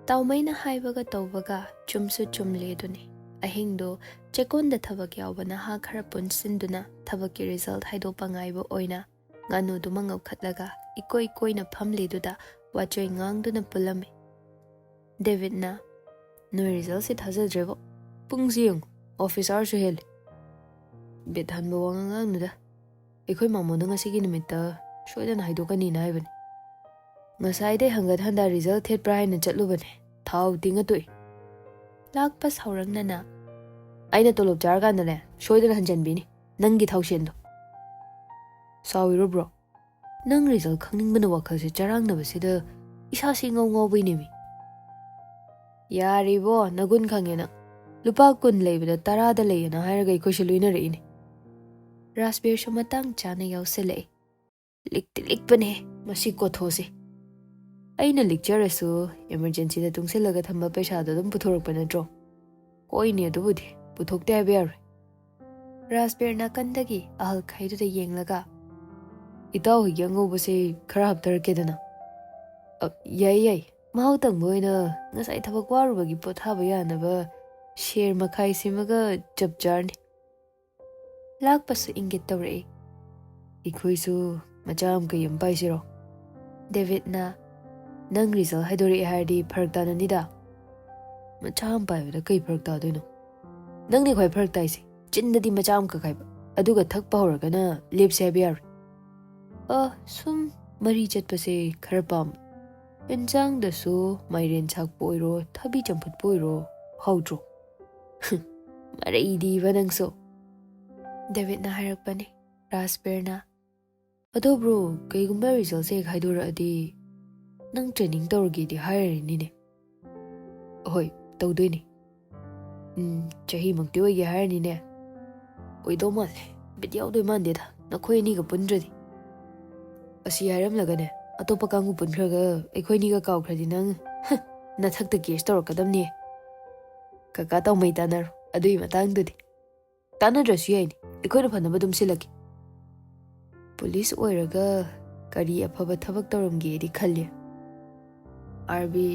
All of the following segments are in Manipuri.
Taumaina haibaga taubaga chumsu chumleduni. Ahingdo chekonda thabak yaubana ha khara punsinduna thabaki result haidopa ngaiba oina nganu duma ngawkhatlaga ikoi koina phamleduda wachoi ngangduna pulame. David na no result se thajadrebo pungsiyong officer su hel bethan bo wangang nuda ikoi mamoda ngasigi numita soidana haidokani na haibani ngasai dai hangat handa result thet prai na chatlubane thau tinga toi lakpa saurangna na aina tolop jar kan ne soidana hanjanbini nangi thausen do sawiro bro nang result khangning bana wakhal se charang na basida isa si ngaw ngaw bini mi yaribo nagun khangena lupa kun leibada tarada leina hairaga ikoshi luina reini Raspberry sumatang chana yausele likpane masi kothose aina lecture su emergency da tungsilaga thamba paisa da dum puthorok panatro koine du budi puthokte haber Raspberry na kandagi ahal khaidu da yenglaga itaw yango bose khara haptar kedana yai mau tang boina ngasai thabak waru bagi pothaba yana ba share makhai simaga chapjarni lakpasu ingit tawre ikhoisu macham ka yampai siro David na nang result haidori hardi pharak ta nanida macham pai da kai pharak ta doino nang ni khoi pharak tai si chinnadi macham ka khaiba aduga thakpa horaga na lepse biar sum mari chatpase kharpam enjang da su mairen chak poiro thabi champut poiro haudro mare idi banang so David na harakpani Raspberry na ado bro kaigumba result se khaidora adi nang training tawrgi di hire ni ne hoi tawdoi ni chahi mangti oi ge hire ni ne oi do mal bit yaw doi man de da nakhoi ni ga pundradi asi yaram laga ne atopa kangu punkhraga ekhoi ni ga kaw khradi nang na thakta case tawrakadam ni kaka taw mai tanar adui matang dudi tanadras yai ni ikhoina phanaba dum silaki police oiraga kari afaba thabak tawramge di khalli arbi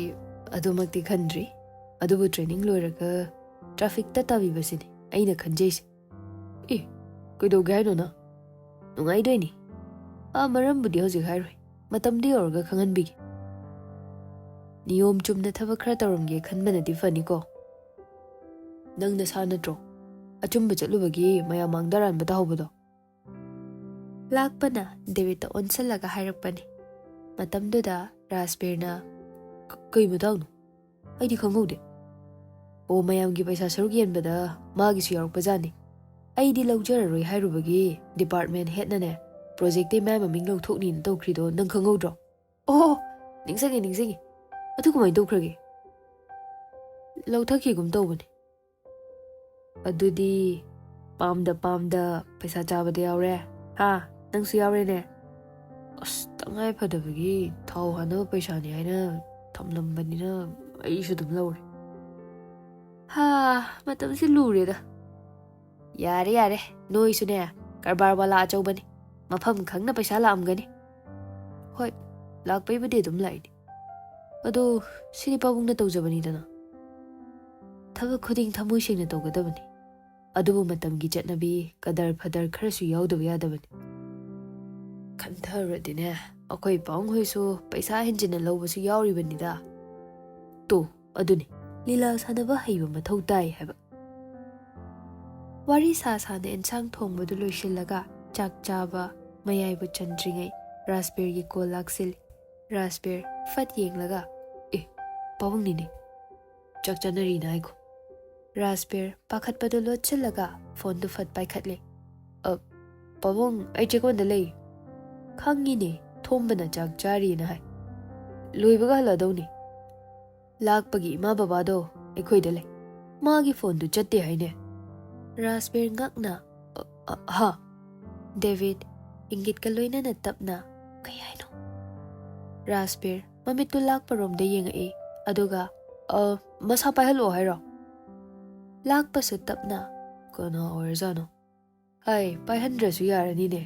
adumakti khandri adubu training loiraga traffic ta tabi basini aina khanjeisi koido gaino na nungai doini maram budi hoji hairoi matamdi orga khangan bigi niyom chumna thabak khara tawramge khanbana di fani ko nang na sa natro achumba chatlubagi maya mangdaran bata hobado lakpana David ta onsalaga hairakpani matamduda Raspberry na kai mudawno aidi khangaude o mayamgi paisa saruk yenbada magi su yaruk pajani aidi laujararoi hairubagi department head na ne project te maya maming lauthokni na tawkhrido nang khangaudro ningsangi atu kumai tawkhrage lauthaki gum tawbani adudi pamda paisa chabada yaure ha nangsu yaure ne tangai phadabagi thau hana paisa ni aina thamlambani na aisu dum laure ha matam si lure da yare noi su ne karbar wala achobani mafam khangna paisa laamgani hoi lakpai bade dum laini ado sini pabungna tawjabani dana thaba khuding thamoi singna tawgadabani adubu matamgi chatnabi kadar phadar kharasu yaudaba yadabani khantaradine akoi paung hoisu paisa hinjina lawbasu yauribanida to aduni lila sanaba haiba mathau tai haba wari sa sana ensang thongbadu loisillaga chak chaba mayaibu chandringai Raspberry gi call laksil Raspberry fat yenglaga pabung ni chak chanari nai ko Raspberry pakhat padu lotchillaga phone du fat paikhatle pabung ai chekon da lei khangi ne thombana chak chari na hai loibaga ladawni lakpagi ma baba do ekhoi da lei magi phone du chatte haine Raspberry ngakna ha David ingit ka loina na tapna kaya no Raspberry mamit tu lakparom da yenga aduga masa paihalo hairo lakpasu tapna kono orzano hai paihandrasu yarani ne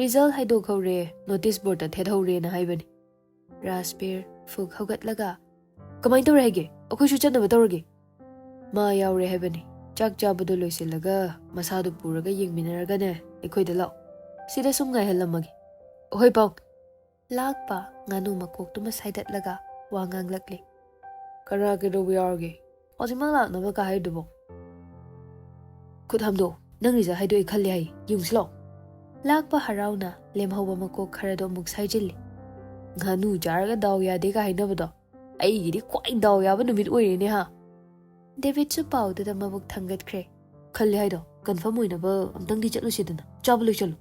result haidokhaure notice board ta thethore na haibani Raspberry fuk haugatlaga Kamain tawre hage? Akhoi shu chatnaba tawrage. Ma yaure haibani. Chak chabado loisilaga masadu puraga yengminaraga ne akhoi da lao. Sida sum ngai halamagi. Hoi pau. Lakpa nganu makok tuma saidatlaga wa nganglakle. Kara ke do yarge. Hojimang lak na ka haidubo. Kudhamdo nang riza haidu ikhalli hai yungslo. Lakpa harauna lemhauba makok kharado muk saijilli. Nganu jaraga daw yade ka hainabado. Ai gidi kwai daw yaba numit oirene ha. David su pau da mabuk thangat kre. Khalli haido confirm oinaba amtang di chatlu sidana. Chablu chalu.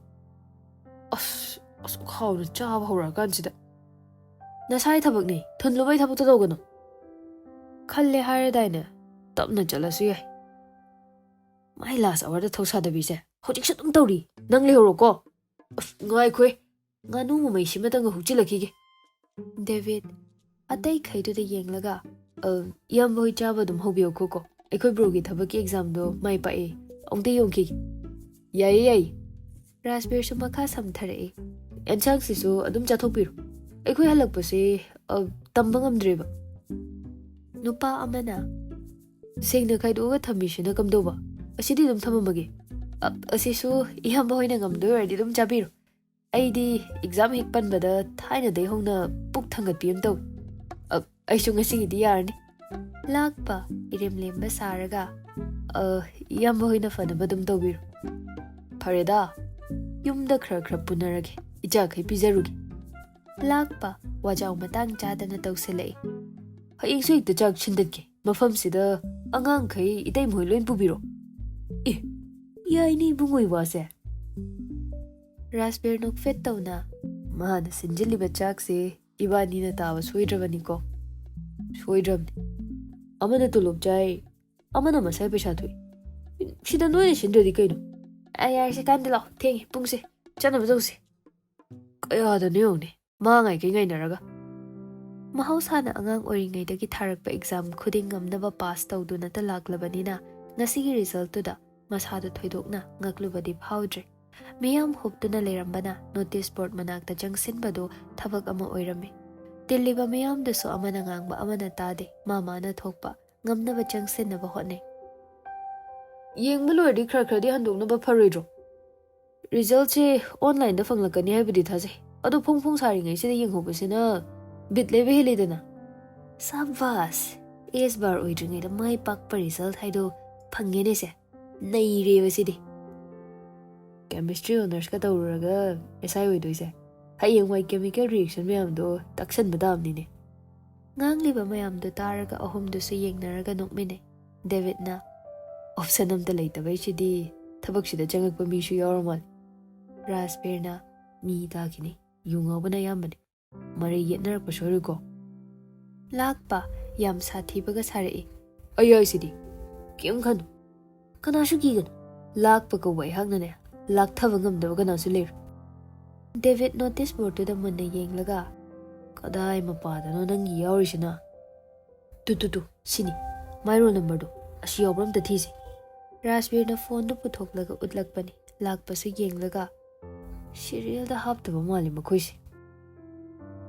Khau na chaba hora kansida. Nasai thabak ni thunlubai thabak ta dogano. Khalle hairadaina tapna chalasu yai. My last hour da thosa da bise. Hojik sa tum tawri. Nang lehoro ko. Ngai khoi. Nganu mo mai sima tang huchilaki ge. David atai khaidu da yenglaga yam boi chaba dum hobiyo ko ko. Ekhoi bro gi thabak exam do mai pa e. Ongte yongki. Yai. Raspberry su makha samthare. Enchang sisu adum chathokpiru. Ekhoi halakpase tamba ngamdreba. Nupa amana sengna khaidu ga thamishina kamdoba. Asidi dum thamamage. Asisu iyamba hoina ngamdo radi dum chabiru. Aidi exam hik panbada thaina dei hongna puk thangat piam taw. Aisu ngasi gi yarni. Lakpa irem lemba saraga iyamba hoina fanaba dum tawbiru. Fareda yumda khra punarage. Ija khai pijarugi. Lakpa wajaw matang chadana tawselai. Hayeng su ikta chak chindatke. Mafam sida angang khai itai moi loin pubiro. Yai ni bungoi wase. Raspberry nok fet tawna mahana sinjili bachak se ibani na tawa soidrabani ko. Soidrabni. Amana tulop jai. Amana masai pesha thui. Sida noine sindradi kaino. Ayar se kandila tengi pungse. Chana bazause. Kaya da niyong ni. Maangay kay ngay naraga. Mahawsana angang oringaydagi tharakpa exam khuding ngamnaba pass tawduna ta laklabanina ngasigi result tuda masado thoidokna ngaklubadi phawdre. Miyam hoptuna leirambana notice board manakta jangsinbado thabak ama oirame. Tiliba miyam daso amana ngangba amana tade mamana thokpa ngamnaba jangsinnaba hotne. Yengba loirdi khra-khradi handoknaba pharoidro. Result se online da fanglakani haibadi thajai. Ado phong saringai sida yenghobasina bit lebe heledana. Sabas S bar oidringai da mai pakpa result haido phangene se naireba sidi. Chemistry honors ka tawraga SI oidoise. Hayengwai chemical reaction mayamdo taksanba damnine. Ngangliba mayamdo taraga ahumdo su yengnaraga nokmine. David na option amta leitabai sidi thabak sida changakpa mishu yawramal. Raspberry na mi takini yungawbana yambani. Mari yetnarakpa soruko. Lakpa yam sathibaga sarai. Ayay sidi. Kiyam khanu. Kanashu kigan. Lakpa ka wai hagnane. Lakthaba ngamdaba kanasu lir. David notice board to the munna yenglaga. Kadai mapadano nangi yawrisina. Tu. Sini. My roll number do. Ashi yawram ta thisi. Raspberry na phone do puthoklaga utlakpani. Lakpa su yenglaga. Serial da haptaba mali makhoisi.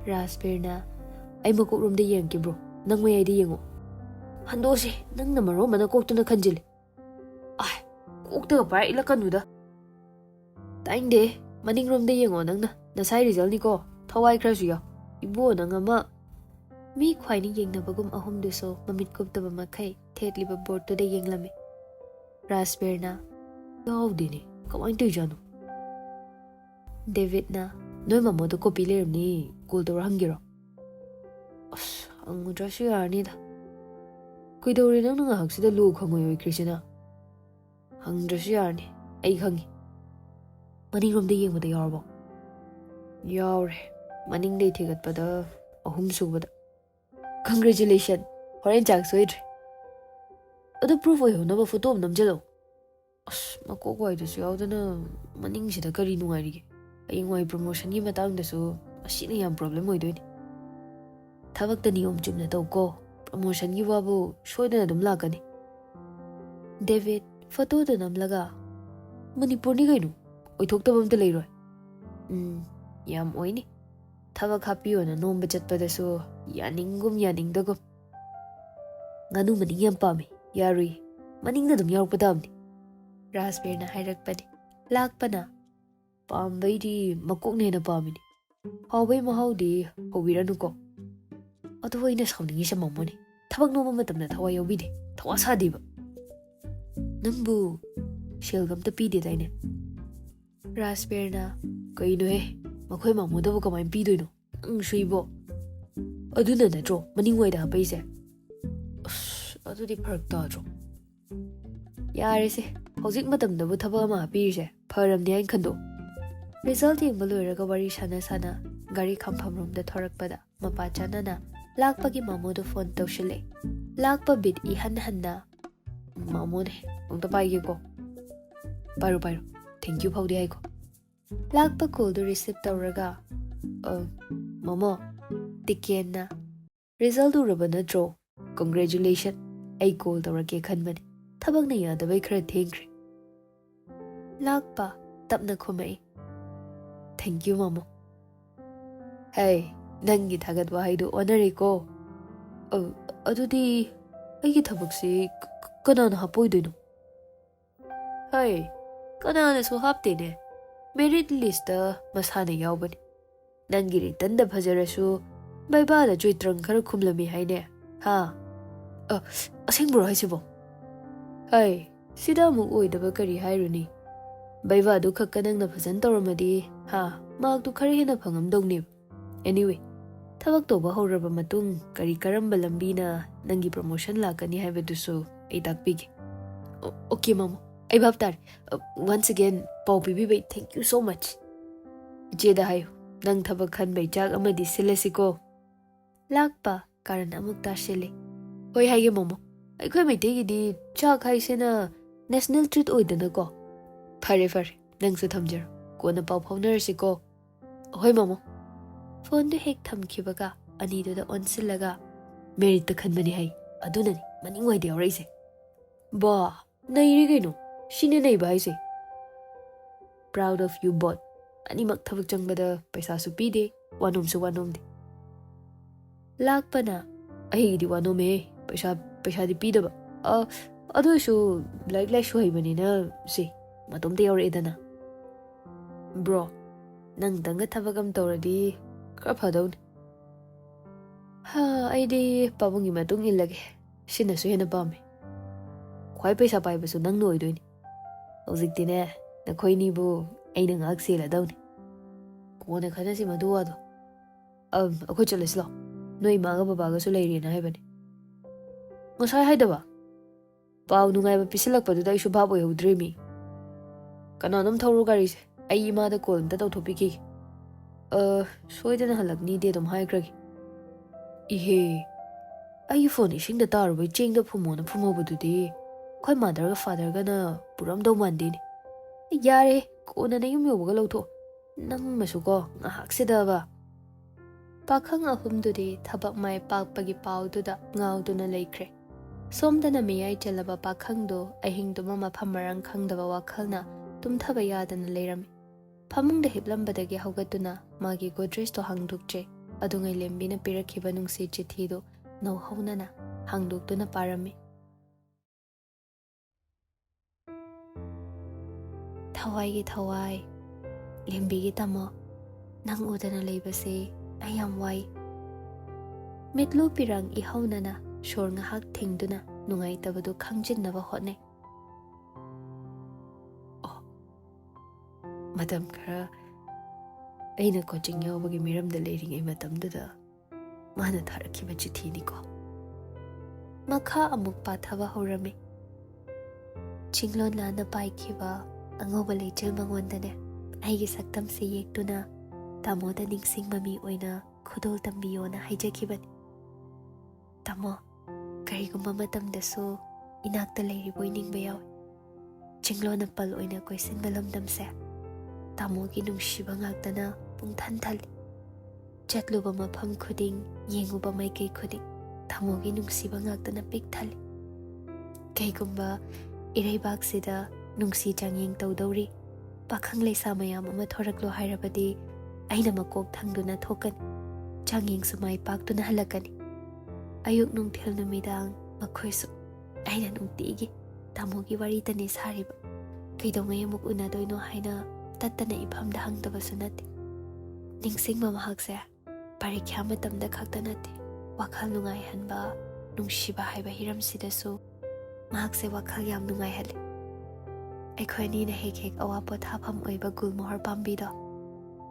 Raspberry na ay makok room da yengki bro. Nang may di yengo. Hando si nang namaro mana kokto na kanjili. Ay, kokto ka para ilakan da. Taing de, maning room da yengo nang na. Nasay result ni ko. Thawai krasu yaw. Ibo nang ama. Mi khwai ni yeng na bagum ahum duso mamit kubtaba makhay thet liba board to da yenglami. Raspberry na yaw dini. Kawain to jano. David na noy mamodo copy lerim ni kuldo hangiro. Ang mudrasyo yarni da. Kuidori nang nangahag sida lu khangoy Krishna. Hangdrasyo yarni. Ay khangi. Maning rom da yeng mada yarbo. Yawre. Maning day tigat pada ahum subada. Congratulations. Horen chak soidre. Ado proof oyo naba photo am namjalo. Makoko ay dasu yaw na maning sida kari nungarige. Ayengwai promotion gi matang dasu asina yam problem oidoini. Thabak da niyom chumna taw ko promotion gi wabu soidana dum lakani. David photo da namlaga Manipur ni kainu oithoktabam ta leiroi. Yam oini. Thabak hapiyo na nomba chatpadasu yaningum yaningdagum. nganu maning yam pami yarui maning na dum yaurpadamni Rasbirna hairakpani lakpana pambaidi makokne na pamini hawbai mahaudi hobiranu ko adu ina sauni sa mamoni thabak no matamna thawa yobide thawa sadiba nambu shelgam ta pide daine Rasbirna kaino he makhoi mamudabu kamai pidoino ang suibo aduna natro maning waida hapaise adudi pharak tadro yarese hojik matamdabu thaba ma hapirise pharamni ain khando result yengba loiraga wari sana sana gari khampham room da thorakpada mapa chanana lakpagi mamudu phone tawshile lakpa bit ihan hanna mamone ongta paige ko paru thank you phaudi hai ko lakpa call do receive tawraga mama tikenna result uraba natro congratulations ai call tawrake khanbani thabak na yadabai khara thengre lakpa tapna khomai thank you mama hey nangi thagat wa haidu honore ko adudi aigi thabak si kanana hapoidoino hey kanana so hapte ne merit list da masana yawbani nangi return da phajarasu bai ba da joitrang khara khumlami haine ha asengbro haisibo hai sida mu oidaba kari hairuni baiba du khakka nangna phazan tawramadi ha mak du khari hena phangamdongni anyway thabak toba horaba matung kari karamba lambina nangi promotion lakani haibadusu ai takpigi okay mama ai bhaptar once again pau bibi bai thank you so much jeda hayo nang thabak khan bai jak amadi silesiko lakpa karan amuk tashile hoi haige mama aikhoi mai tegi di chak haisena national treat oidana ko fare nangsu thamjar kona pau phaunersi ko hoi mama phone du hek thamkhibaga ani du da onsilaga merit ta khanbani hai adunani maning wai de auraise ba nairi gaino shine nei bai se proud of you both ani mak thabak changbada paisa su pide wanom de lakpana ai di wanome paisa di pidaba adusu like shu haibani na se matom te yaure edana bro nang danga thabagam tawradi kra phadon ha aidi pabungi matung illage sina su hena pame khwai paisa pai basu nang noi doini hojikti ne na khoini bu aina ngak sela dawni kone khana si madu wado akhoi chalaslo noi maga baba ga su leiri na haibani ngasai haidaba pau nungai ba pisilak padu dai shu babo yudrimi kananam thawru gari se ai ima da call ta tawthopiki soidana halakni de dum haikragi ihe ai phone ising da tar bai cheng da phumona phumobadu de khoi mother ga father ga na puram do mande ni yare kona na yum yoba ga lawtho nang masu ko ngahak sida ba pakhang ahum du de thabak mai pakpagi pau du da ngau du na leikre somdana miyai chalaba pakhang do ahing du mama phamarang khangdaba wakhalna tumthaba yadana leirami phamung da hiplambadagi haugatuna magi godrej to hangdukche adungai lembina pirakhiba nungsi chithi do no haunana hangduktuna parami thawai gi thawai lembi gi tamo nang udana leibase ayam wai mitlu pirang I haunana shor ngahak thingduna nungai tabadu khangjinna ba hotne madam khara aina coaching yawbagi miram da leiring ai matam da mana tharakhiba chithi ni ko makha amuk pathaba horame chinglon lana paikhiba angoba leichel mangondane aigi saktam se yektuna tamoda ningsing mami oina khudol tambiyo na haijakibani tamo karigumba matamdasu inakta leiriboi ningba yawi chinglona pal oina koisinba lamdamse tamogi nungshiba ngaktana pungthan thali chatluba mafam khuding yenguba maikei khuding tamogi nungsiba ngaktana pik thali kaigumba iraibak sida nungsi changyeng tawdawri pakhang leisa mayam ama thoraklo hairabadi aina makok thangduna thokan changyeng sumai paktuna halakani ayuk nungthil numidang ꯃꯈꯣꯏꯁꯨ ꯑꯩꯅ ꯅꯨꯡꯇꯤꯒꯤ ꯇꯥꯃꯣꯒꯤ ꯋꯥꯔꯤꯇꯅꯤ ꯁꯥꯔꯤꯕ ꯀꯩꯗꯧꯉꯩ ꯑꯃꯨꯛ ꯎꯅꯗꯣꯏꯅꯣ ꯍꯥꯏꯅ ꯇꯠꯇꯅ ꯏꯐꯝꯗ ꯍꯪꯗꯕꯁꯨ ꯅꯠꯇꯦ ꯅꯤꯡꯁꯤꯡꯕ ꯃꯍꯥꯛꯁꯦ ꯄꯔꯤꯈ꯭ꯌꯥ ꯃꯇꯝꯗ ꯈꯛꯇ ꯅꯠꯇꯦ ꯋꯥꯈꯜ ꯅꯨꯡꯉꯥꯏꯍꯟꯕ ꯅꯨꯡꯁꯤꯕ ꯍꯥꯏꯕ ꯍꯤꯔꯝꯁꯤꯗꯁꯨ ꯃꯍꯥꯛꯁꯦ ꯋꯥꯈꯜ ꯌꯥꯝ ꯅꯨꯡꯉꯥꯏꯍꯜꯂꯤ ꯑꯩꯈꯣꯏ ꯑꯅꯤꯅ ꯍꯦꯛ ꯍꯦꯛ ꯑꯋꯥ ꯄꯣꯊꯥꯐꯝ ꯑꯣꯏꯕ ꯒꯨꯜꯃꯣꯍꯔ ꯄꯥꯝꯕꯤꯗꯣ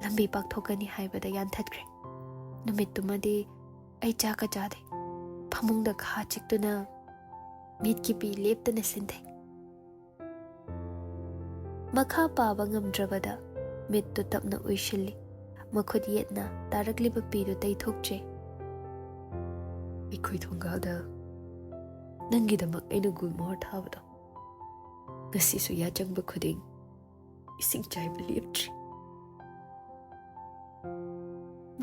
ꯂꯝꯕꯤ ꯄꯥꯛꯊꯣꯛꯀꯅꯤ ꯍꯥꯏꯕꯗ ꯌꯥꯟꯊꯠꯈ꯭ꯔꯦ ꯅꯨꯃꯤꯠꯇꯨꯃꯗꯤ ꯑꯩ ꯆꯥꯛꯀ ꯆꯥꯗꯦ ꯐꯃꯨꯡꯗ ꯈꯥ ꯆꯤꯛꯇꯨꯅ ꯃꯤꯠꯀꯤ ꯄꯤ ꯂꯦꯞꯇꯅ ꯁꯤꯟꯊꯩ ꯃꯈꯥ ꯄꯥꯕ ꯉꯝꯗ꯭ꯔꯕꯗ ꯃꯤꯠꯇꯨ ꯇꯞꯅ ꯎꯏꯁꯤꯜꯂꯤ ꯃꯈꯨꯠ ꯌꯦꯠꯅ ꯇꯥꯔꯛꯂꯤꯕ ꯄꯤꯗꯨ ꯇꯩꯊꯣꯛꯆꯩ ꯑꯩꯈꯣꯏ ꯊꯣꯡꯒꯥꯜꯗ ꯅꯪꯒꯤꯗꯃꯛ ꯑꯩꯅ ꯒꯨꯜꯃꯣꯍꯔ ꯊꯥꯕꯗꯣ ꯉꯁꯤꯁꯨ ꯌꯥꯆꯪꯕ ꯈꯨꯗꯤꯡ ꯏꯁꯤꯡ ꯆꯥꯏꯕ ꯂꯦꯞꯇ꯭ꯔꯤ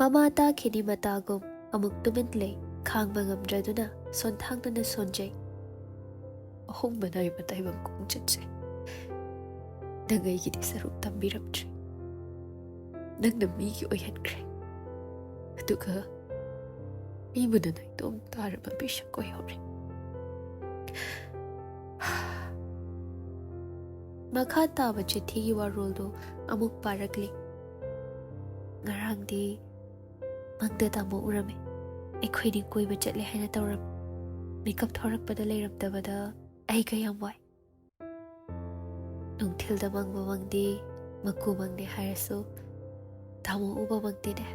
ꯃꯃꯥ ꯇꯥꯈꯤꯅꯤ ꯃꯇꯥꯒꯨꯝ ꯑꯃꯨꯛ ꯇꯨꯃꯤꯟ ꯂꯩ ꯈꯥꯡꯕ ꯉꯝꯗ꯭ꯔꯗꯨꯅ ꯁꯣꯟꯊꯥꯡꯗꯨꯅ ꯁꯣꯟꯖꯩ ꯑꯍꯣꯡꯕ ꯅꯥꯏꯕ ꯇꯥꯏꯕꯪ ꯈꯣꯡꯆꯠꯁꯦ ꯅꯪ ꯑꯩꯒꯤꯗꯤ ꯁꯔꯨꯛ ꯇꯝꯕꯤꯔꯛꯇ꯭ꯔꯤ ꯅꯪꯅ ꯃꯤꯒꯤ ꯑꯣꯏꯍꯟꯈ꯭ꯔꯦ ꯑꯗꯨꯒ ꯑꯩꯕꯨꯅ ꯅꯥꯏꯇꯣꯝ ꯇꯥꯔꯕ ꯃꯤꯁꯛ ꯑꯣꯏꯍꯧꯔꯦ ꯃꯈꯥ ꯇꯥꯕ ꯆꯤꯊꯤꯒꯤ ꯋꯥꯔꯣꯜꯗꯨ ꯑꯃꯨꯛ ꯄꯥꯔꯛꯂꯤ ꯉꯔꯥꯡꯗꯤ ꯃꯪꯗ ꯇꯥꯃꯣ ꯎꯔꯝꯃꯤ ꯑꯩꯈꯣꯏꯗꯤ ꯀꯣꯏꯕ ꯆꯠꯂꯦ ꯍꯥꯏꯅ ꯇꯧꯔꯝꯃꯤ ꯃꯤꯀꯞ ꯊꯣꯔꯛꯄꯗ ꯂꯩꯔꯝꯗꯕꯗ ꯑꯩꯒ ꯌꯥꯝ ꯋꯥꯏ ꯅꯨꯡꯊꯤꯜꯗ ꯃꯪꯕ ꯃꯪꯗꯤ ꯃꯀꯨ ꯃꯪꯗꯦ ꯍꯥꯏꯔꯁꯨ ꯇꯥꯃꯣ ꯎꯕ ꯃꯪꯗꯦꯅꯦ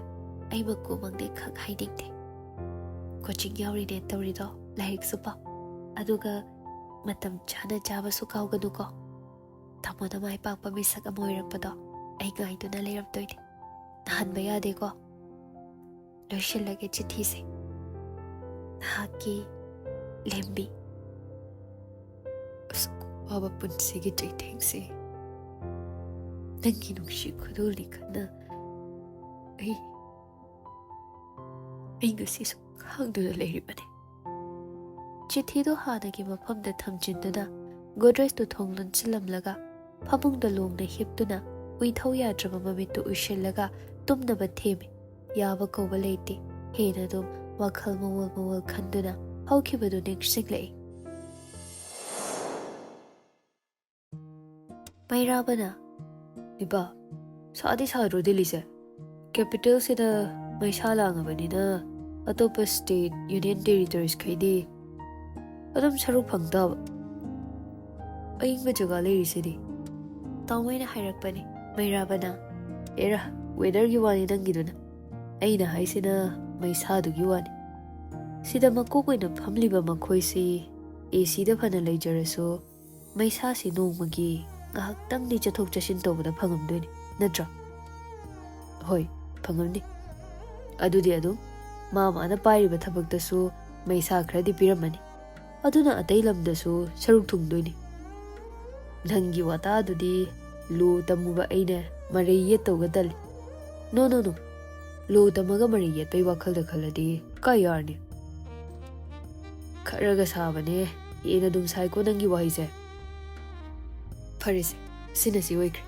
ꯑꯩ ꯃꯀꯨ ꯃꯪꯗꯦ ꯈꯛ ꯍꯥꯏꯅꯤꯡꯗꯦ ꯀꯣꯆꯤꯡ ꯌꯥꯎꯔꯤꯅꯦ ꯇꯧꯔꯤꯗꯣ ꯂꯥꯏꯔꯤꯛꯁꯨ ꯄꯥꯎ ꯑꯗꯨꯒ ꯃꯇꯝ ꯆꯥꯅ ꯆꯥꯕꯁꯨ ꯀꯥꯎꯒꯅꯨꯀꯣ ꯇꯥꯃꯣꯅ ꯃꯥꯏ ꯄꯥꯛꯄ ꯃꯤꯁꯛ ꯑꯃ ꯑꯣꯏꯔꯛꯄꯗꯣ ꯑꯩ ꯉꯥꯏꯗꯨꯅ ꯂꯩꯔꯝꯗꯣꯏꯅꯦ ꯅꯥꯍꯟꯕ ꯌꯥꯗꯦꯀꯣ ꯂꯣꯏꯁꯤꯜꯂꯒꯦ ꯆꯤꯊꯤꯁꯦ ꯅꯍꯥꯛꯀꯤ ꯂꯦꯝꯕꯤ ꯑꯁꯨꯛ ꯋꯥꯕ ꯄꯨꯟꯁꯤꯒꯤ ꯆꯩꯊꯦꯡꯁꯦ ꯅꯪꯒꯤ ꯅꯨꯡꯁꯤ ꯈꯨꯗꯣꯜꯅꯤ ꯈꯟꯅ ꯑꯩ ꯉꯁꯤꯁꯨ ꯈꯥꯡꯗꯨꯅ ꯂꯩꯔꯤꯕꯅꯤ ꯆꯤꯊꯤꯗꯣ ꯍꯥꯟꯅꯒꯤ ꯃꯐꯝꯗ ꯊꯝꯖꯤꯟꯗꯨꯅ ꯒꯣꯗ꯭ꯔꯦꯖꯇꯨ ꯊꯣꯡ ꯂꯣꯟꯁꯤꯜꯂꯝꯂꯒ ꯐꯃꯨꯡꯗ ꯂꯣꯡꯅ ꯍꯤꯞꯇꯨꯅ ꯎꯏꯊꯧ ꯌꯥꯗ꯭ꯔꯕ ꯃꯃꯤꯠꯇꯨ ꯎꯏꯁꯤꯜꯂꯒ ꯇꯨꯝꯅꯕ ꯊꯦꯝꯃꯤ ꯌꯥꯕ ꯀꯧꯕ ꯂꯩꯇꯦ ꯍꯦꯟꯅ ꯑꯗꯨꯝ ꯋꯥꯈꯜ ꯃꯋꯣꯜ ꯈꯟꯗꯨꯅ ꯍꯧꯈꯤꯕꯗꯨ ꯅꯤꯡꯁꯤꯡꯂꯛꯏ ꯃꯩꯔꯥꯕꯅ ꯏꯄꯥ ꯁꯥꯗꯤ ꯁꯥꯗ꯭ꯔꯣ ꯗꯦꯜꯂꯤꯁꯦ ꯀꯦꯄꯤꯇꯦꯜꯁꯤꯗ ꯃꯩꯁꯥ ꯂꯥꯡꯉꯕꯅꯤꯅ ꯑꯇꯣꯞꯄ ꯁ꯭ꯇꯦꯠ ꯌꯨꯅꯤꯌꯟ ꯇꯦꯔꯤꯇꯣꯔꯤꯁꯈꯩꯗꯤ ꯑꯗꯨꯝ ꯁꯔꯨꯛ ꯐꯪ ꯇꯥꯕ ꯑꯏꯪꯕ ꯖꯒꯥ ꯂꯩꯔꯤꯁꯤꯗꯤ ꯇꯥꯃꯣꯏꯅ ꯍꯥꯏꯔꯛꯄꯅꯤ ꯃꯩꯔꯥꯕꯅ ꯑꯦꯔꯥ ꯋꯦꯗꯔꯒꯤ ꯋꯥꯅꯤ ꯅꯪꯒꯤꯗꯨꯅ ꯑꯩꯅ ꯍꯥꯏꯁꯤꯅ ꯃꯩꯁꯥꯗꯨꯒꯤ ꯋꯥꯅꯤ ꯁꯤꯗ ꯃꯀꯣꯛ ꯑꯣꯏꯅ ꯐꯝꯂꯤꯕ ꯃꯈꯣꯏꯁꯤ ꯑꯦꯁꯤꯗ ꯐꯅ ꯂꯩꯖꯔꯁꯨ ꯃꯩꯁꯥꯁꯤ ꯅꯣꯡꯃꯒꯤ ꯉꯥꯏꯍꯥꯛꯇꯪꯗꯤ ꯆꯠꯊꯣꯛ ꯆꯠꯁꯤꯟ ꯇꯧꯕꯗ ꯐꯪꯉꯝꯗꯣꯏꯅꯤ ꯅꯠꯇ꯭ꯔꯣ ꯍꯣꯏ ꯐꯪꯉꯝꯅꯤ ꯑꯗꯨꯗꯤ ꯑꯗꯨꯝ ꯃꯥꯅ ꯄꯥꯏꯔꯤꯕ ꯊꯕꯛꯇꯁꯨ ꯃꯩꯁꯥ ꯈꯔꯗꯤ ꯄꯤꯔꯝꯃꯅꯤ ꯑꯗꯨꯅ ꯑꯇꯩ ꯂꯝꯗꯁꯨ ꯁꯔꯨꯛ ꯊꯨꯡꯗꯣꯏꯅꯤ ꯅꯪꯒꯤ ꯋꯥꯇꯥꯗꯨꯗꯤ ꯂꯣ ꯇꯝꯃꯨꯕ ꯑꯩꯅ ꯃꯔꯩ ꯌꯦꯠꯇꯧꯒ ꯇꯜꯂꯤ ꯅꯣ ꯂꯣ ꯇꯝꯃꯒ ꯃꯔꯩ ꯌꯦꯠꯄꯩ ꯋꯥꯈꯜꯗ ꯈꯜꯂꯗꯤ ꯀꯥꯏ ꯌꯥꯔꯅꯤ ꯈꯔꯒ ꯁꯥꯕꯅꯦ ꯍꯦꯟꯅ ꯑꯗꯨꯝ ꯁꯥꯏꯀꯣ ꯅꯪꯒꯤ ꯋꯥꯍꯩꯁꯦ ꯐꯔꯦꯁꯦ ꯁꯤꯅ ꯁꯤ ꯑꯣꯏꯈ꯭ꯔꯦ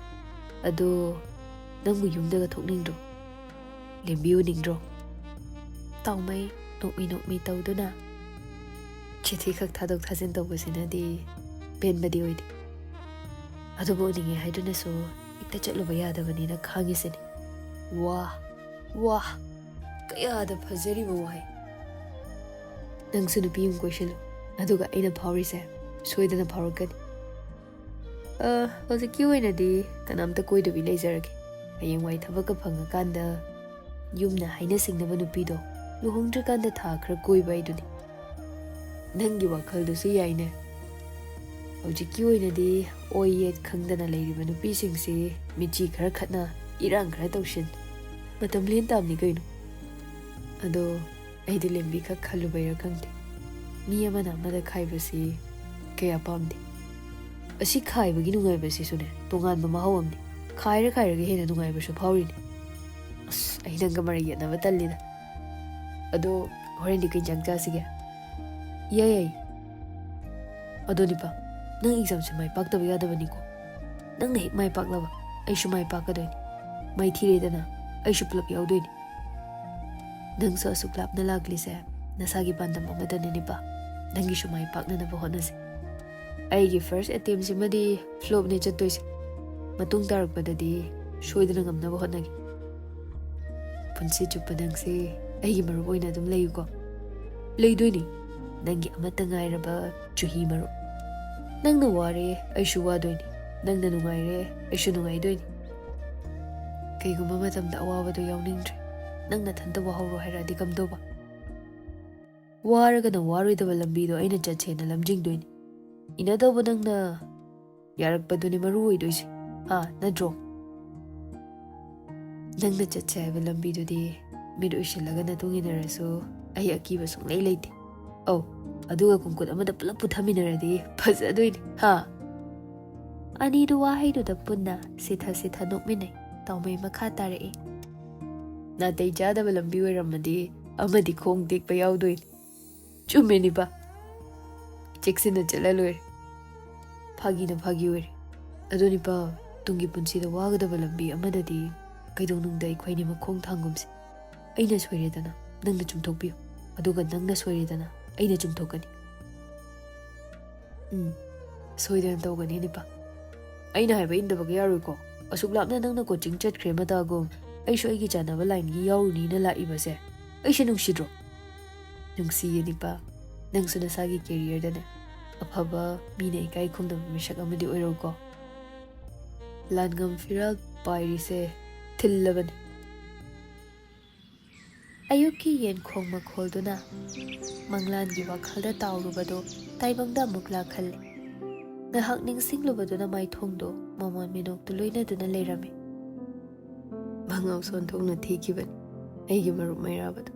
ꯑꯗꯣ ꯅꯪꯕꯨ ꯌꯨꯝꯗꯒ ꯊꯣꯛꯅꯤꯡꯗ꯭ꯔꯣ ꯂꯦꯝꯕꯤꯌꯨꯅꯤꯡꯗ꯭ꯔꯣ ꯇꯥꯎꯃꯩ ꯅꯣꯛꯃꯤ ꯇꯧꯗꯨꯅ ꯆꯤꯊꯤ ꯈꯛ ꯊꯥꯗꯣꯛ ꯊꯥꯖꯤꯟ ꯇꯧꯕꯁꯤꯅꯗꯤ ꯄꯦꯟꯕꯗꯤ ꯑꯣꯏꯗꯦ ꯑꯗꯨꯕꯨ ꯎꯅꯤꯡꯉꯦ ꯍꯥꯏꯗꯨꯅꯁꯨ ꯍꯦꯛꯇ ꯆꯠꯂꯨꯕ ꯌꯥꯗꯕꯅꯤꯅ ꯈꯥꯡꯉꯤꯁꯤꯅꯤ ꯋꯥ ꯀꯌꯥꯗ ꯐꯖꯔꯤꯕ ꯋꯥꯍꯩ ꯅꯪꯁꯨ ꯅꯨꯄꯤ ꯑꯃ ꯀꯣꯏꯁꯤꯜꯂꯨ ꯑꯗꯨꯒ ꯑꯩꯅ ꯐꯥꯎꯔꯤꯁꯦ ꯁꯣꯏꯗꯅ ꯐꯥꯎꯔꯛꯀꯅꯤ ꯍꯧꯖꯤꯛꯀꯤ ꯑꯣꯏꯅꯗꯤ ꯀꯅꯥꯝꯇ ꯀꯣꯏꯗꯕꯤ ꯂꯩꯖꯔꯒꯦ ꯍꯌꯦꯡꯋꯥꯏ ꯊꯕꯛꯀ ꯐꯪꯉꯀꯥꯟꯗ ꯌꯨꯝꯅ ꯍꯥꯏꯅ ꯁꯤꯡꯅꯕ ꯅꯨꯄꯤꯗꯣ ꯂꯨꯍꯣꯡꯗ꯭ꯔꯤꯀꯥꯟꯗ ꯊꯥ ꯈꯔ ꯀꯣꯏꯕ ꯍꯥꯏꯗꯨꯅꯤ ꯅꯪꯒꯤ ꯋꯥꯈꯜꯗꯨꯁꯨ ꯌꯥꯏꯅꯦ ꯍꯧꯖꯤꯛꯀꯤ ꯑꯣꯏꯅꯗꯤ ꯑꯣꯏ ꯌꯦꯠ ꯈꯪꯗꯅ ꯂꯩꯔꯤꯕ ꯅꯨꯄꯤꯁꯤꯡꯁꯤ ꯃꯤꯆꯤ ꯈꯔ ꯈꯠꯅ ꯏꯔꯥꯡ ꯈꯔ ꯇꯧꯁꯤꯟ ꯃꯇꯝ ꯂꯦꯟ ꯇꯥꯝꯅꯤ ꯀꯩꯅꯣ ꯑꯗꯣ ꯑꯩꯗꯤ ꯂꯦꯝꯕꯤ ꯈꯛ ꯈꯜꯂꯨꯕꯩꯔꯥ ꯈꯪꯗꯦ ꯃꯤ ꯑꯃꯅ ꯑꯃꯗ ꯈꯥꯏꯕꯁꯤ ꯀꯌా ꯄꯥꯝꯗꯦ ꯑꯁꯤ ꯈꯥꯏꯕꯒꯤ ꯅꯨꯡꯉꯥꯏꯕꯁꯤꯁꯨꯅꯦ ꯇꯣꯉꯥꯟꯕ ꯃꯍꯥꯎ ꯑꯃꯅꯤ ꯈꯥꯏꯔꯒ ꯍꯦꯟꯅ ꯅꯨꯡꯉꯥꯏꯕꯁꯨ ꯐꯥꯎꯔꯤꯅꯤ ꯑꯁ ꯑꯩ ꯅꯪꯒ ꯃꯔꯩ ꯌꯦꯠꯅꯕ ꯇꯜꯂꯤꯗ ꯑꯗꯣ ꯍꯣꯔꯦꯟꯗꯤ ꯀꯩ ꯏꯟꯖꯥꯡ ꯆꯥꯁꯤꯒꯦ ꯌꯥꯏ ꯑꯗꯣ ꯅꯤꯄꯥ ꯅꯪ ꯑꯦꯛꯖꯥꯝꯁꯦ ꯃꯥꯏ ꯄꯥꯛꯇꯕ ꯌꯥꯗꯕꯅꯤꯀꯣ ꯅꯪꯅ ꯍꯦꯛ ꯃꯥꯏ ꯄꯥꯛꯂꯕ ꯑꯩꯁꯨ ꯃꯥꯏ ꯄꯥꯛꯀꯗꯣꯏꯅꯤ ꯃꯥꯏ ꯊꯤꯔꯦꯗꯅ ꯑꯩꯁꯨ ꯄꯨꯂꯞ ꯌꯥꯎꯗꯣꯏꯅꯤ ꯅꯪꯁꯨ ꯑꯁꯨꯛ ꯂꯥꯞꯅ ꯂꯥꯛꯂꯤꯁꯦ ꯅꯁꯥꯒꯤ ꯄꯥꯟꯗꯝ ꯑꯃꯗꯅꯤ ꯅꯤꯄꯥ ꯅꯪꯒꯤꯁꯨ ꯃꯥꯏ ꯄꯥꯛꯅꯅꯕ ꯍꯣꯠꯅꯁꯦ ꯑꯩꯒꯤ ꯐꯥꯔꯁ ꯑꯦꯇꯦꯝꯞꯁꯤꯃꯗꯤ ꯐ꯭ꯂꯣꯞꯅꯦ ꯆꯠꯇꯣꯏꯁꯦ ꯃꯇꯨꯡ ꯇꯥꯔꯛꯄꯗꯗꯤ ꯁꯣꯏꯗꯅ ꯉꯝꯅꯕ ꯍꯣꯠꯅꯒꯦ ꯄꯨꯟꯁꯤ ꯆꯨꯞꯄ ꯅꯪꯁꯦ ꯑꯩꯒꯤ ꯃꯔꯨꯞ ꯑꯣꯏꯅ ꯑꯗꯨꯝ ꯂꯩꯌꯨꯀꯣ ꯂꯩꯗꯣꯏꯅꯤ ꯅꯪꯒꯤ ꯑꯃꯠꯇ ꯉꯥꯏꯔꯕ ꯆꯨꯍꯤ ꯃꯔꯨꯞ ꯅꯪꯅ ꯋꯥꯔꯦ ꯑꯩꯁꯨ ꯋꯥꯗꯣꯏꯅꯤ ꯅꯪꯅ ꯅꯨꯡꯉꯥꯏꯔꯦ ꯑꯩꯁꯨ ꯅꯨꯡꯉꯥꯏꯗꯣꯏꯅꯤ ꯀꯩꯒꯨꯝꯕ ꯃꯇꯝꯗ ꯑꯋꯥꯕꯗꯣ ꯌꯥꯎꯅꯤꯡꯗ꯭ꯔꯦ ꯅꯪ ꯅꯊꯟꯇ ꯋꯥꯍꯧꯔꯣ ꯍꯥꯏꯔꯛꯑꯗꯤ ꯀꯝꯗꯧꯕ ꯋꯥꯔꯒꯅ ꯋꯥꯔꯣꯏꯗꯕ ꯂꯝꯕꯤꯗꯣ ꯑꯩꯅ ꯆꯠꯁꯦꯅ ꯂꯝꯖꯤꯡꯗꯣꯏꯅꯤ ꯏꯅꯗꯧꯕ ꯅꯪꯅ ꯌꯥꯔꯛꯄꯗꯨꯅꯤ ꯃꯔꯨ ꯑꯣꯏꯗꯣꯏꯁꯦ ꯅꯠꯇ꯭ꯔꯣ ꯅꯪꯅ ꯆꯠꯁꯦ ꯍꯥꯏꯕ ꯂꯝꯕꯤꯗꯨꯗꯤ ꯃꯤꯠ ꯎꯏꯁꯤꯜꯂꯒ ꯃꯇꯨꯡ ꯏꯟꯅꯔꯁꯨ ꯑꯩ ꯑꯀꯤꯕ ꯁꯨꯡꯂꯩ ꯂꯩꯇꯦ ꯑꯗꯨꯒ ꯀꯨꯡꯀꯨꯠ ꯑꯃꯗ ꯄꯨꯂꯞ ꯄꯨꯊꯃꯤꯟꯅꯔꯗꯤ ꯐꯖꯗꯣꯏꯅꯤ ꯑꯅꯤꯗꯨ ꯋꯥꯍꯩꯗꯨꯗ ꯄꯨꯟꯅ ꯁꯤꯊ ꯅꯣꯛꯃꯤꯟꯅꯩ ꯇꯥꯎꯃꯩ ꯃꯈꯥ ꯇꯥꯔꯛꯏ ꯅꯥꯇꯩ ꯆꯥꯗꯕ ꯂꯝꯕꯤ ꯑꯣꯏꯔꯝꯃꯗꯤ ꯑꯃꯗꯤ ꯈꯣꯡ ꯇꯦꯛꯄ ꯌꯥꯎꯗꯣꯏꯅꯤ ꯆꯨꯝꯃꯦ ꯅꯤꯄꯥ ꯆꯦꯛꯁꯤꯟꯅ ꯆꯠꯂ ꯂꯣꯏꯔꯦ ꯐꯥꯒꯤꯅ ꯐꯥꯒꯤ ꯑꯣꯏꯔꯦ ꯑꯗꯨ ꯅꯤꯄꯥ ꯇꯨꯡꯒꯤ ꯄꯨꯟꯁꯤꯗ ꯋꯥꯒꯗꯕ ꯂꯝꯕꯤ ꯑꯃꯗꯗꯤ ꯀꯩꯗꯧꯅꯨꯡꯗ ꯑꯩꯈꯣꯏꯅꯤ ꯃꯈꯣꯡ ꯊꯥꯡꯒꯨꯝꯁꯤ ꯑꯩꯅ ꯁꯣꯏꯔꯦꯗꯅ ꯅꯪꯅ ꯆꯨꯝꯊꯣꯛꯄꯤꯌꯨ ꯑꯗꯨꯒ ꯅꯪꯅ ꯁꯣꯏꯔꯦꯗꯅ ꯑꯩꯅ ꯆꯨꯝꯊꯣꯛꯀꯅꯤ ꯁꯣꯏꯗꯅ ꯇꯧꯒꯅꯤ ꯅꯤꯄꯥ ꯑꯩꯅ ꯍꯥꯏꯕ ꯏꯟꯗꯕꯒ ꯌꯥꯔꯣꯏꯀꯣ ꯑꯁꯨꯛ ꯂꯥꯞꯅ ꯅꯪꯅ ꯀꯣꯆꯤꯡ ꯆꯠꯈ꯭ꯔꯦ ꯃꯇꯥꯒꯨꯝ ꯑꯩꯁꯨ ꯑꯩꯒꯤ ꯆꯥꯟꯅꯕ ꯂꯥꯏꯟꯒꯤ ꯌꯥꯎꯔꯨꯅꯤꯅ ꯂꯥꯛꯏꯕꯁꯦ ꯑꯩꯁꯦ ꯅꯨꯡꯁꯤꯗ꯭ꯔꯣ ꯅꯨꯡꯁꯤꯌꯦ ꯅꯤꯄꯥ ꯅꯪꯁꯨ ꯅꯁꯥꯒꯤ ꯀꯦꯔꯤꯌꯔꯗꯅꯦ ꯑꯐꯕ ꯃꯤꯅ ꯏꯀꯥꯏ ꯈꯨꯝꯅꯕ ꯃꯤꯁꯛ ꯑꯃꯗꯤ ꯑꯣꯏꯔꯧꯀꯣ ꯂꯥꯟꯉꯝ ꯐꯤꯔꯥꯜ ꯄꯥꯏꯔꯤꯁꯦ ꯊꯤꯜꯂꯕꯅꯤ ꯑꯌꯨꯛꯀꯤ ꯌꯦꯟꯈꯣꯡ ꯃꯈꯣꯜꯗꯨꯅ ꯃꯪꯂꯥꯟꯒꯤ ꯋꯥꯈꯜꯗ ꯇꯥꯎꯔꯨꯕꯗꯣ ꯇꯥꯏꯕꯪꯗ ꯑꯃꯨꯛ ꯂꯥꯛꯍꯜꯂꯤ ꯉꯥꯏꯍꯥꯛ ꯅꯤꯡꯁꯤꯡꯂꯨꯕꯗꯨꯅ ꯃꯥꯏꯊꯣꯡꯗꯣ ꯃꯃꯣꯟ ꯃꯤꯅꯣꯛꯇꯨ ꯂꯣꯏꯅꯗꯨꯅ ꯂꯩꯔꯝꯃꯤ ꯃꯉꯥꯎ ꯁꯣꯟꯊꯣꯛꯅ ꯊꯤꯈꯤꯕꯅꯤ ꯑꯩꯒꯤ ꯃꯔꯨꯞ ꯃꯩꯔꯥꯕꯗꯣ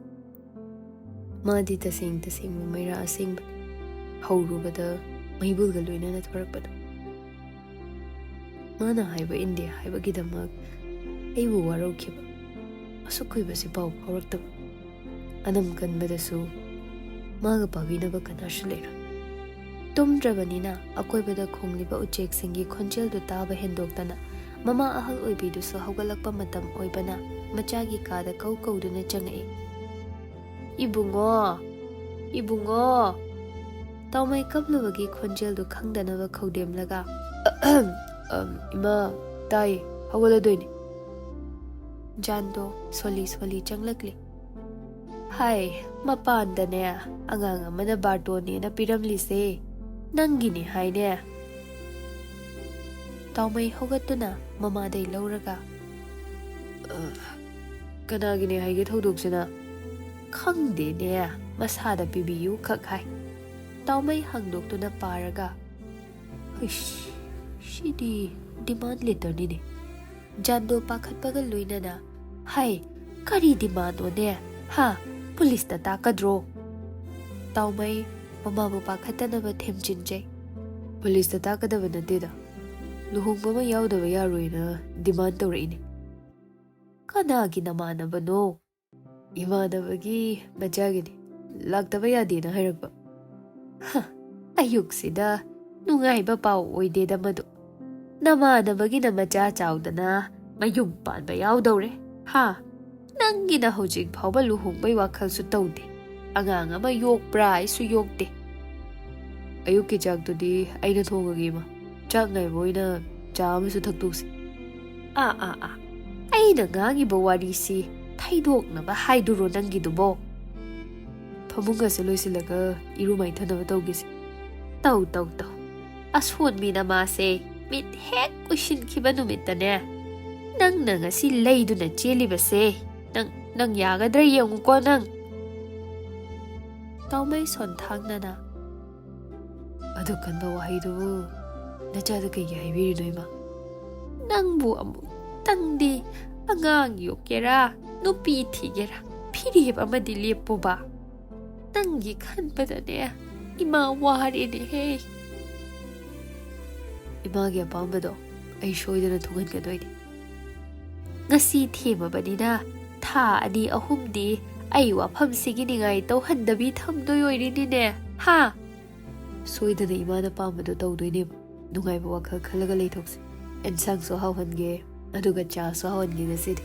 ꯃꯥꯗꯤ ꯇꯁꯦꯡꯕ ꯃꯩꯔꯥ ꯑꯁꯦꯡꯕꯅꯤ ꯍꯧꯔꯨꯕꯗ ꯃꯩꯕꯨꯜꯒ ꯂꯣꯏꯅꯅ ꯊꯣꯔꯛꯄꯗꯣ ꯃꯥꯅ ꯍꯥꯏꯕ ꯏꯟꯗꯦ ꯍꯥꯏꯕꯒꯤꯗꯃꯛ ꯑꯩꯕꯨ ꯋꯥꯔꯧꯈꯤꯕ ꯑꯁꯨꯛ ꯀꯨꯏꯕꯁꯤ ꯄꯥꯎ ꯐꯥꯎꯔꯛꯇꯕ ꯑꯅꯝ ꯀꯟꯕꯗꯁꯨ ꯃꯥꯒ ꯄꯥꯕꯤꯅꯕ ꯀꯅꯥꯁꯨ ꯂꯩꯔꯣꯏ ꯇꯨꯝꯗ꯭ꯔꯕꯅꯤꯅ ꯑꯀꯣꯏꯕꯗ ꯈꯣꯡꯂꯤꯕ ꯎꯆꯦꯛꯁꯤꯡꯒꯤ ꯈꯣꯟꯖꯦꯜꯗꯨ ꯇꯥꯕ ꯍꯦꯟꯗꯣꯛꯇꯅ ꯃꯃꯥ ꯑꯍꯜ ꯑꯣꯏꯕꯤꯗꯨꯁꯨ ꯍꯧꯒꯠꯂꯛꯄ ꯃꯇꯝ ꯑꯣꯏꯕꯅ ꯃꯆꯥꯒꯤ ꯀꯥꯗ ꯀꯧꯗꯨꯅ ꯆꯪꯉꯛꯏ ꯏꯕꯨꯡꯉꯣ ꯇꯥꯎꯃꯩ ꯀꯞꯂꯨꯕꯒꯤ ꯈꯣꯟꯖꯦꯜꯗꯨ ꯈꯪꯗꯅꯕ ꯈꯧꯗꯦꯝꯂꯒ ꯏꯃꯥ ꯇꯥꯏꯌꯦ ꯍꯧꯒꯠꯂꯗꯣꯏꯅꯤ ꯖꯥꯟꯗꯣ ꯁꯣꯜꯂꯤ ꯆꯪꯂꯛꯂꯤ ꯍꯥꯏ ꯃꯄꯥꯟꯗꯅꯦ ꯑꯉꯥꯡ ꯑꯃꯅ ꯕꯥꯔꯇꯣꯅꯦꯅ ꯄꯤꯔꯝꯂꯤꯁꯦ ꯅꯪꯒꯤꯅꯤ ꯍꯥꯏꯅꯦ ꯇꯥꯎꯃꯩ ꯍꯧꯒꯠꯇꯨꯅ ꯃꯃꯥꯗꯩ ꯂꯧꯔꯒ ꯀꯅꯥꯒꯤꯅꯦ ꯍꯥꯏꯒꯦ ꯊꯧꯗꯣꯛꯁꯤꯅ ꯈꯪꯗꯦꯅꯦ ꯃꯁꯥꯗ ꯄꯤꯕꯤꯌꯨ ꯈꯛ ꯍꯥꯏ ꯇꯥꯎꯃꯩ ꯍꯪꯗꯣꯛꯇꯨꯅ ꯄꯥꯔꯒ ꯁꯤꯗꯤ ꯗꯤꯃꯥꯟ ꯂꯦꯇꯔꯅꯤꯅꯦ ꯖꯥꯟꯗꯣ ꯄꯥꯈꯠꯄꯒ ꯂꯣꯏꯅꯅ ꯍꯥꯏ ꯀꯔꯤ ꯗꯤꯃꯥꯟꯅꯣꯅꯦ ꯄꯨꯂꯤꯁꯇ ꯇꯥꯛꯀꯗ꯭ꯔꯣ ꯇꯥꯎꯃꯩ ꯃꯃꯥꯕꯨ ꯄꯥꯈꯠꯇꯅꯕ ꯊꯦꯝꯖꯤꯟꯖꯩ ꯄꯨꯂꯤꯁꯇ ꯇꯥꯛꯀꯗꯕ ꯅꯠꯇꯦꯗ ꯂꯨꯍꯣꯡꯕ ꯑꯃ ꯌꯥꯎꯗꯕ ꯌꯥꯔꯣꯏꯅ ꯗꯤꯃꯥꯟ ꯇꯧꯔꯛꯏꯅꯦ ꯀꯅꯥꯒꯤ ꯅꯃꯥꯟꯅꯕꯅꯣ ꯏꯃꯥꯟꯅꯕꯒꯤ ꯃꯆꯥꯒꯤꯅꯤ ꯂꯥꯛꯇꯕ ꯌꯥꯗꯦꯅ ꯍꯥꯏꯔꯛꯄ ꯑꯌꯨꯛꯁꯤꯗ ꯅꯨꯡꯉꯥꯏꯕ ꯄꯥꯎ ꯑꯣꯏꯗꯦꯗ ꯃꯗꯨ ꯅꯃꯥꯟꯅꯕꯒꯤꯅ ꯃꯆꯥ ꯆꯥꯎꯗꯅ ꯃꯌꯨꯝ ꯄꯥꯟꯕ ꯌꯥꯎꯗꯧꯔꯦ ꯅꯪꯒꯤꯅ ꯍꯧꯖꯤꯛ ꯐꯥꯎꯕ ꯂꯨꯍꯣꯡꯕꯩ ꯋꯥꯈꯜꯁꯨ ꯇꯧꯗꯦ ꯑꯉꯥꯡ ꯑꯃ ꯌꯣꯛꯄ꯭ꯔꯥ ꯑꯩꯁꯨ ꯌꯣꯛꯇꯦ ꯑꯌꯨꯛꯀꯤ ꯆꯥꯛꯇꯨꯗꯤ ꯑꯩꯅ ꯊꯣꯡꯉꯒꯦ ꯏꯃꯥ ꯆꯥꯛ ꯉꯥꯏꯕ ꯑꯣꯏꯅ ꯆꯥ ꯑꯃꯁꯨ ꯊꯛꯇꯣꯛꯁꯤ ꯑꯩꯅ ꯉꯥꯡꯉꯤꯕ ꯋꯥꯔꯤꯁꯤ ꯊꯩꯗꯣꯛꯅꯕ ꯍꯥꯏꯗꯨꯔꯣ ꯅꯪꯒꯤꯗꯨꯕꯣ ꯐꯃꯨꯡꯒꯁꯦ ꯂꯣꯏꯁꯤꯜꯂꯒ ꯏꯔꯨ ꯃꯥꯏꯊꯅꯕ ꯇꯧꯒꯦꯁꯦ ꯇꯧ ꯑꯁꯣꯟꯕꯤ ꯅꯃꯥꯁꯦ ꯃꯤꯠ ꯍꯦꯛ ꯎꯏꯁꯤꯟꯈꯤꯕ ꯅꯨꯃꯤꯠꯇꯅꯦ ꯅꯪꯅ ꯉꯁꯤ ꯂꯩꯗꯨꯅ ꯆꯦꯜꯂꯤꯕꯁꯦ ꯅꯪ ꯌꯥꯒꯗ꯭ꯔꯥ ꯌꯦꯡꯉꯨꯀꯣ ꯅꯪ ꯇꯥꯎꯃꯩ ꯁꯣꯟꯊꯥꯡꯅꯅ ꯑꯗꯨ ꯀꯟꯕ ꯋꯥꯍꯩꯗꯨꯕꯨ ꯅꯆꯥꯗ ꯀꯩꯒꯤ ꯍꯥꯏꯕꯤꯔꯤꯅꯣ ꯏꯃꯥ ꯅꯪꯕꯨ ꯑꯃꯨꯛꯇꯪꯗꯤ ꯑꯉꯥꯡ ꯌꯣꯛꯀꯦꯔꯥ ꯅꯨꯄꯤ ꯊꯤꯒꯦꯔꯥ ꯐꯤꯔꯦꯞ ꯑꯃꯗꯤ ꯂꯦꯞꯄꯨꯕ ꯅꯪꯒꯤ ꯈꯟꯕꯗꯅꯦ ꯏꯃꯥ ꯋꯥꯔꯦꯅꯦꯍꯦ ꯏꯃꯥꯒꯤ ꯑꯄꯥꯝꯕꯗꯣ ꯑꯩ ꯁꯣꯏꯗꯅ ꯊꯨꯡꯍꯟꯒꯗꯣꯏꯅꯤ ꯉꯁꯤ ꯊꯦꯝꯃꯕꯅꯤ나 ꯊꯥ 2-3ꯗꯤ ꯑꯩ ꯋꯥꯐꯝꯁꯤꯒꯤ ꯅꯤꯡꯉꯥꯏ ꯇꯧꯍꯟꯗꯕꯤ ꯊꯝꯗꯣꯏ ꯑꯣꯏꯔꯤꯅꯤꯅꯦ ꯁꯣꯏꯗꯅ ꯏꯃꯥꯅ ꯄꯥꯝꯕꯗꯣ ꯇꯧꯗꯣꯏꯅꯦꯕ ꯅꯨꯡꯉꯥꯏꯕ ꯋꯥꯈꯜ ꯈꯜꯂꯒ ꯂꯩꯊꯣꯛꯁꯤ ꯑꯦꯟꯁꯥꯡꯁꯨ ꯍꯥꯎꯍꯟꯒꯦ ꯑꯗꯨꯒ ꯆꯥꯁꯨ ꯍꯥꯎꯍꯟꯒꯦ ꯉꯁꯤꯗꯤ